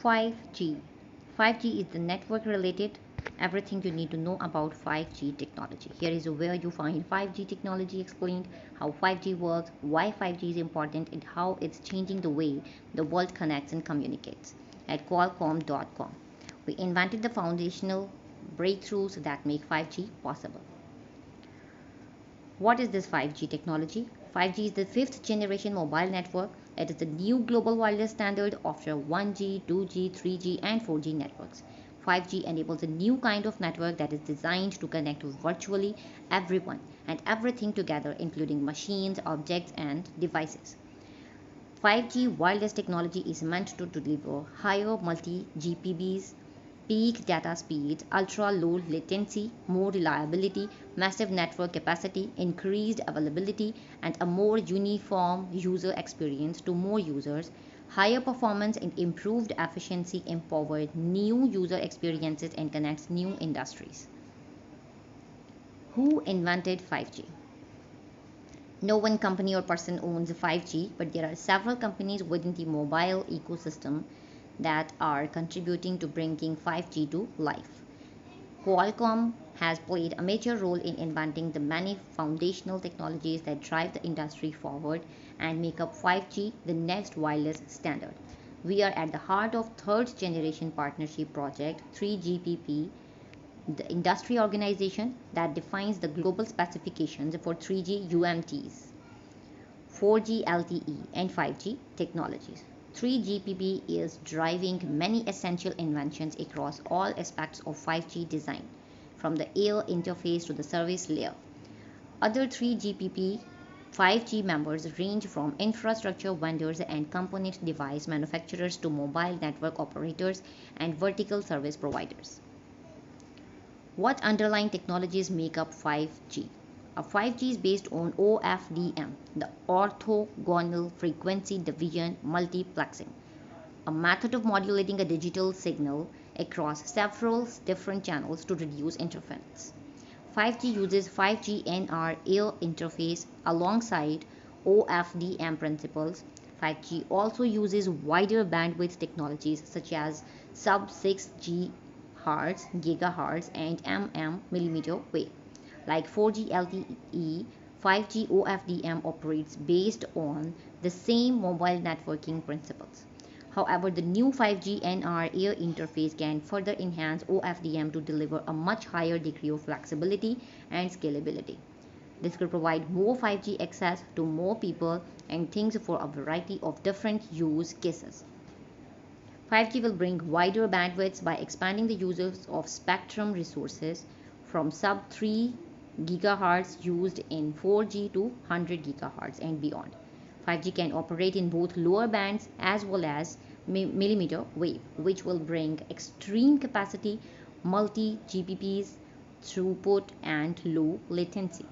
5G. 5G is the network related everything you need to know about 5G technology. Here is where you find 5G technology explained, how 5G works, why 5G is important, and how it's changing the way the world connects and communicates. At qualcomm.com, we invented the foundational breakthroughs that make 5G possible. What is this 5G technology? 5G is the fifth generation mobile network. It is the new global wireless standard after 1G, 2G, 3G, and 4G networks. 5G enables a new kind of network that is designed to connect virtually everyone and everything together, including machines, objects, and devices. 5G wireless technology is meant to deliver higher multi GPBs, peak data speeds, ultra low latency, more reliability, massive network capacity, increased availability, and a more uniform user experience to more users. Higher performance and improved efficiency empower new user experiences and connects new industries. Who invented 5G? No one company or person owns 5G, but there are several companies within the mobile ecosystem that are contributing to bringing 5G to life. Qualcomm has played a major role in inventing the many foundational technologies that drive the industry forward and make up 5G the next wireless standard. We are at the heart of third generation partnership project 3GPP, the industry organization that defines the global specifications for 3G UMTs, 4G LTE, and 5G technologies. 3GPP is driving many essential inventions across all aspects of 5G design, from the air interface to the service layer. Other 3GPP 5G members range from infrastructure vendors and component device manufacturers to mobile network operators and vertical service providers. What underlying technologies make up 5G? A 5G is based on OFDM, the orthogonal frequency division multiplexing, a method of modulating a digital signal across several different channels to reduce interference. 5G uses 5G NR air interface alongside OFDM principles. 5G also uses wider bandwidth technologies such as sub 6 GHz, gigahertz, and millimeter wave. Like 4G LTE, 5G OFDM operates based on the same mobile networking principles. However, the new 5G NR air interface can further enhance OFDM to deliver a much higher degree of flexibility and scalability. This will provide more 5G access to more people and things for a variety of different use cases. 5G will bring wider bandwidths by expanding the uses of spectrum resources from sub 3 GHz used in 4G to 100 GHz and beyond. 5G can operate in both lower bands as well as millimeter wave, which will bring extreme capacity, multi GPPs, throughput, and low latency.